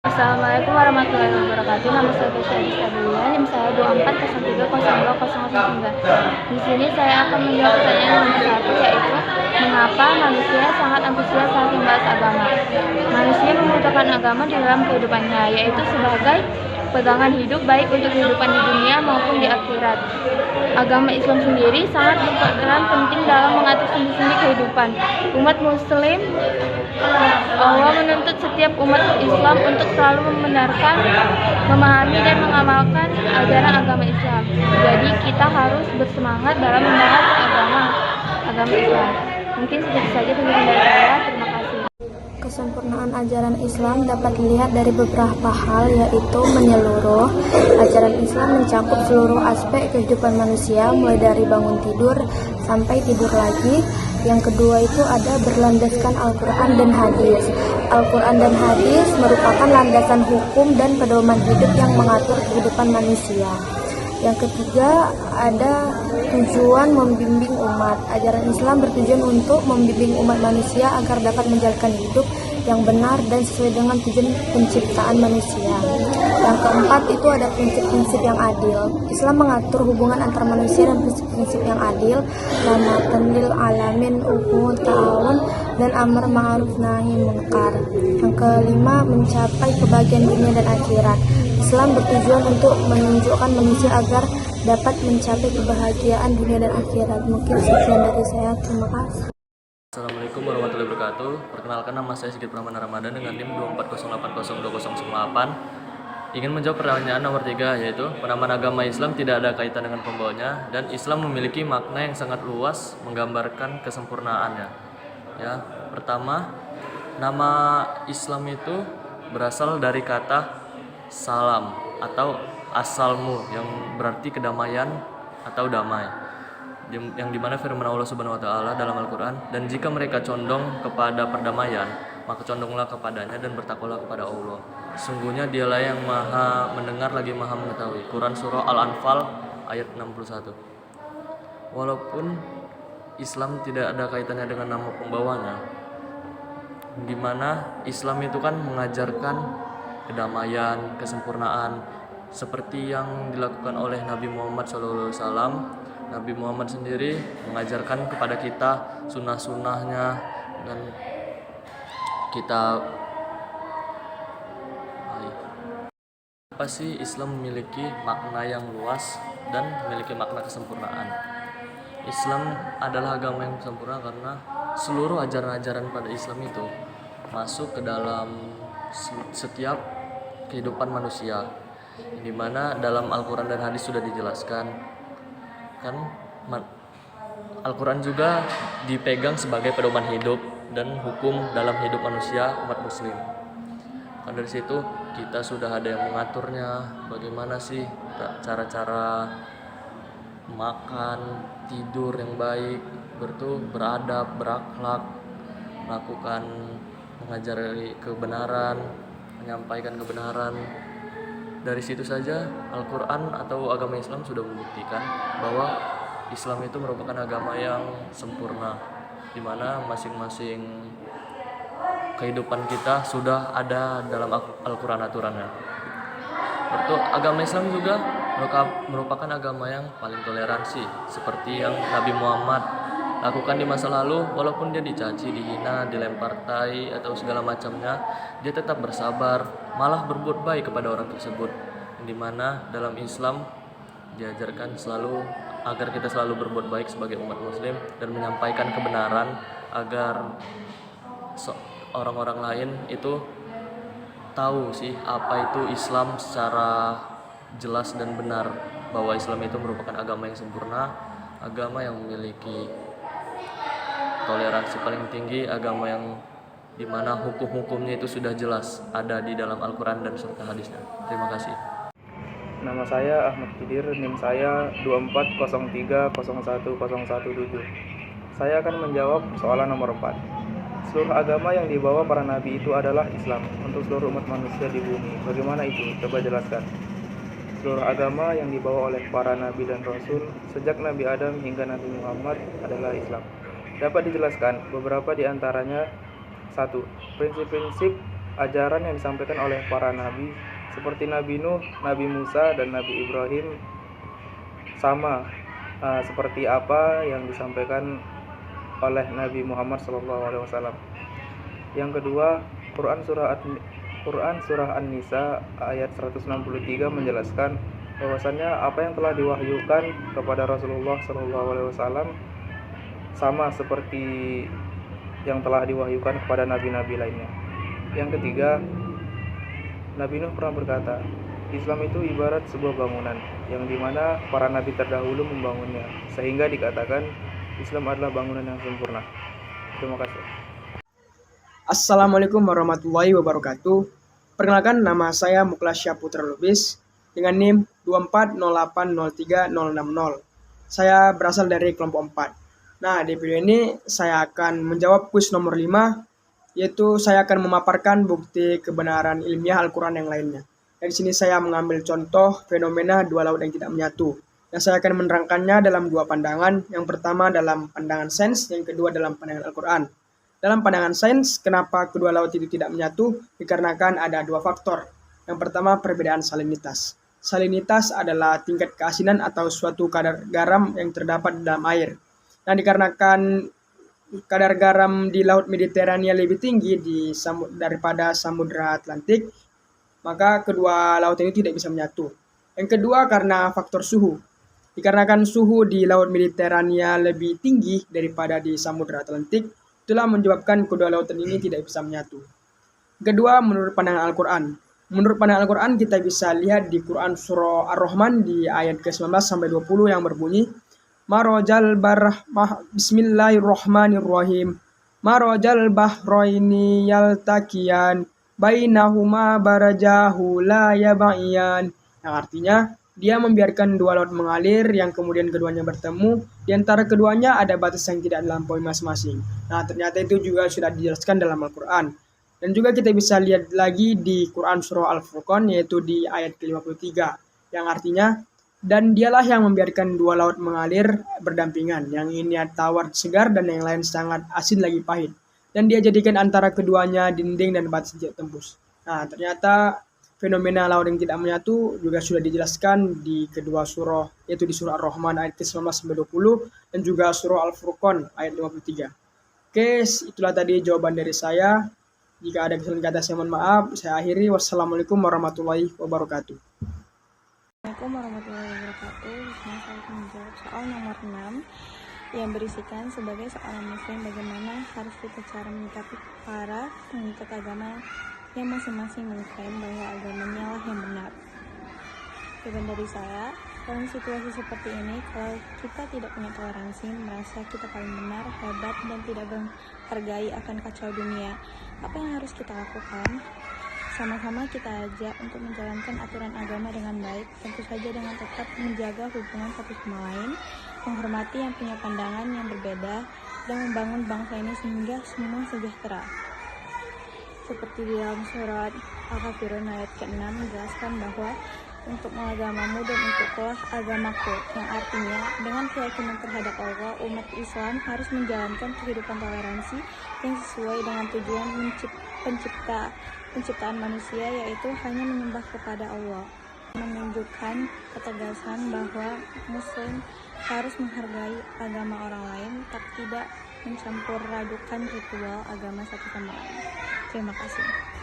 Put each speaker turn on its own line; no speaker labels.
Assalamualaikum warahmatullahi wabarakatuh. Nama saya Besya Rizkadulia, NIM saya 24030209. Di sini saya akan menjawab pertanyaan nomor 1, yaitu mengapa manusia sangat antusias saat membahas agama. Manusia membutuhkan agama di dalam kehidupannya, yaitu sebagai pegangan hidup baik untuk kehidupan di dunia maupun di akhirat. Agama Islam sendiri sangat berperan penting dalam mengatur sendi-sendi kehidupan umat Muslim. Allah menuntut setiap umat Islam untuk selalu membenarkan, memahami, dan mengamalkan ajaran agama Islam. Jadi kita harus bersemangat dalam membahas agama Islam. Mungkin segitu saja penjelasan dari saya. Terima kasih.
Kesempurnaan ajaran Islam dapat dilihat dari beberapa hal, yaitu menyeluruh. Ajaran Islam mencakup seluruh aspek kehidupan manusia, mulai dari bangun tidur sampai tidur lagi. Yang kedua itu ada berlandaskan Al-Quran dan Hadis. Al-Quran dan Hadis merupakan landasan hukum dan pedoman hidup yang mengatur kehidupan manusia. Yang ketiga ada tujuan membimbing umat. Ajaran Islam bertujuan untuk membimbing umat manusia agar dapat menjalankan hidup yang benar dan sesuai dengan tujuan penciptaan manusia. Yang keempat itu ada prinsip-prinsip yang adil. Islam mengatur hubungan antara manusia dan prinsip-prinsip yang adil, rahmatan lil alamin, ta'awun, dan amar ma'ruf nahi munkar. Yang kelima mencapai kebahagiaan dunia dan akhirat. Islam bertujuan untuk menunjukkan manusia agar dapat mencapai kebahagiaan dunia dan akhirat. Mungkin sekian dari saya. Terima kasih.
Assalamualaikum warahmatullahi wabarakatuh. Perkenalkan, nama saya Sigit Pramana Ramadan dengan NIM 24080209. Ingin menjawab pertanyaan nomor 3, yaitu penamaan agama Islam tidak ada kaitan dengan pembawanya dan Islam memiliki makna yang sangat luas menggambarkan kesempurnaannya. Ya, pertama, nama Islam itu berasal dari kata salam atau asalmu yang berarti kedamaian atau damai, yang dimana firman Allah Subhanahu wa Ta'ala dalam Al-Quran, dan jika mereka condong kepada perdamaian maka condonglah kepadanya dan bertakwalah kepada Allah, sungguhnya dialah yang maha mendengar lagi maha mengetahui. Quran Surah Al-Anfal ayat 61. Walaupun Islam tidak ada kaitannya dengan nama pembawanya, dimana Islam itu kan mengajarkan kedamaian, kesempurnaan, seperti yang dilakukan oleh Nabi Muhammad SAW. Nabi Muhammad sendiri mengajarkan kepada kita sunnah-sunnahnya, dan kita apa sih, Islam memiliki makna yang luas dan memiliki makna kesempurnaan. Islam adalah agama yang sempurna karena seluruh ajaran-ajaran pada Islam itu masuk ke dalam setiap kehidupan manusia, di mana dalam Al-Quran dan Hadis sudah dijelaskan kan. Al-Quran juga dipegang sebagai pedoman hidup dan hukum dalam hidup manusia umat muslim. Kan dari situ kita sudah ada yang mengaturnya, bagaimana sih cara-cara makan, tidur yang baik, beradab, berakhlak, melakukan, mengajari kebenaran, menyampaikan kebenaran. Dari situ saja Al-Quran atau agama Islam sudah membuktikan bahwa Islam itu merupakan agama yang sempurna, di mana masing-masing kehidupan kita sudah ada dalam Al-Quran aturannya. Berarti agama Islam juga merupakan agama yang paling toleransi, seperti yang Nabi Muhammad lakukan di masa lalu. Walaupun dia dicaci, dihina, dilempar tai atau segala macamnya, dia tetap bersabar, malah berbuat baik kepada orang tersebut. Dimana dalam Islam diajarkan selalu agar kita selalu berbuat baik sebagai umat muslim dan menyampaikan kebenaran agar orang-orang lain itu tahu sih apa itu Islam secara jelas dan benar, bahwa Islam itu merupakan agama yang sempurna, agama yang memiliki toleransi paling tinggi, agama yang dimana hukum-hukumnya itu sudah jelas ada di dalam Al-Quran dan serta hadisnya. Terima kasih.
Nama saya Ahmad Kidir, NIM saya 2403010117. Saya akan menjawab soalan nomor 4. Seluruh agama yang dibawa para nabi itu adalah Islam untuk seluruh umat manusia di bumi. Bagaimana itu? Coba jelaskan. Seluruh agama yang dibawa oleh para nabi dan rasul sejak Nabi Adam hingga Nabi Muhammad adalah Islam. Dapat dijelaskan beberapa di antaranya. 1. Prinsip-prinsip ajaran yang disampaikan oleh para nabi seperti Nabi Nuh, Nabi Musa, dan Nabi Ibrahim sama seperti apa yang disampaikan oleh Nabi Muhammad SAW. Yang kedua, Quran surah An-Nisa ayat 163 menjelaskan bahwasannya apa yang telah diwahyukan kepada Rasulullah SAW sama seperti yang telah diwahyukan kepada nabi-nabi lainnya. Yang ketiga, Nabi Nuh pernah berkata, Islam itu ibarat sebuah bangunan yang dimana para nabi terdahulu membangunnya, sehingga dikatakan Islam adalah bangunan yang sempurna. Terima kasih.
Assalamualaikum warahmatullahi wabarakatuh. Perkenalkan, nama saya Muklasya Putra Lubis dengan NIM 240803060. Saya berasal dari kelompok 4. Nah, di video ini saya akan menjawab kuis nomor 5, yaitu saya akan memaparkan bukti kebenaran ilmiah Al-Quran yang lainnya. Dari sini saya mengambil contoh fenomena dua laut yang tidak menyatu. Dan saya akan menerangkannya dalam dua pandangan. Yang pertama dalam pandangan sains, yang kedua dalam pandangan Al-Quran. Dalam pandangan sains, kenapa kedua laut itu tidak menyatu? Dikarenakan ada dua faktor. Yang pertama, perbedaan salinitas. Salinitas adalah tingkat keasinan atau suatu kadar garam yang terdapat dalam air. Nah, dikarenakan kadar garam di Laut Mediterania lebih tinggi daripada Samudra Atlantik, maka kedua laut ini tidak bisa menyatu. Yang kedua, karena faktor suhu. Dikarenakan suhu di Laut Mediterania lebih tinggi daripada di Samudra Atlantik, itulah menyebabkan kedua lautan ini tidak bisa menyatu. Kedua, menurut pandangan Al-Quran. Menurut pandangan Al-Quran, kita bisa lihat di Quran surah Ar-Rahman di ayat ke-19 sampai 20 yang berbunyi, Marojal barahmah Bismillahirrahmanirrahim. Marojal bahroini yaltakiyan bainahuma barajahu la yaba'iyan. Yang artinya, dia membiarkan dua laut mengalir yang kemudian keduanya bertemu. Di antara keduanya ada batas yang tidak dilampaui masing-masing. Nah, ternyata itu juga sudah dijelaskan dalam Al-Quran. Dan juga kita bisa lihat lagi di Quran surah Al-Furqan, yaitu di ayat ke-53. Yang artinya, dan dialah yang membiarkan dua laut mengalir berdampingan. Yang ini tawar segar dan yang lain sangat asin lagi pahit. Dan dia jadikan antara keduanya dinding dan batas tidak tembus. Nah, ternyata fenomena laut yang tidak menyatu juga sudah dijelaskan di kedua surah, yaitu di surah Ar-Rahman ayat ke-19-20 dan juga surah Al-Furqan ayat 53. Oke, itulah tadi jawaban dari saya. Jika ada kesalahan kata saya mohon maaf. Saya akhiri. Wassalamualaikum warahmatullahi wabarakatuh.
Assalamualaikum warahmatullahi wabarakatuh. Di sini saya akan menjawab soal nomor 6 yang berisikan sebagai seorang muslim bagaimana harus kita cara menyikapi para pengikut agama yang masing-masing mengklaim bahwa agamanya lah yang benar. Jawaban dari saya, dalam situasi seperti ini, kalau kita tidak punya toleransi, merasa kita paling benar, hebat, dan tidak menghargai akan kacau dunia, apa yang harus kita lakukan? Sama-sama kita ajak untuk menjalankan aturan agama dengan baik, tentu saja dengan tetap menjaga hubungan satu sama lain, menghormati yang punya pandangan yang berbeda, dan membangun bangsa ini sehingga semua sejahtera. Seperti di dalam surat Al-Kafirun ayat ke-6 menjelaskan bahwa untuk agamamu dan untuklah agamaku, yang artinya dengan keyakinan terhadap Allah, umat Islam harus menjalankan kehidupan toleransi yang sesuai dengan tujuan penciptaan manusia, yaitu hanya menyembah kepada Allah. Menunjukkan ketegasan bahwa muslim harus menghargai agama orang lain, tapi tidak mencampur radukan ritual agama satu sama lain. Terima kasih.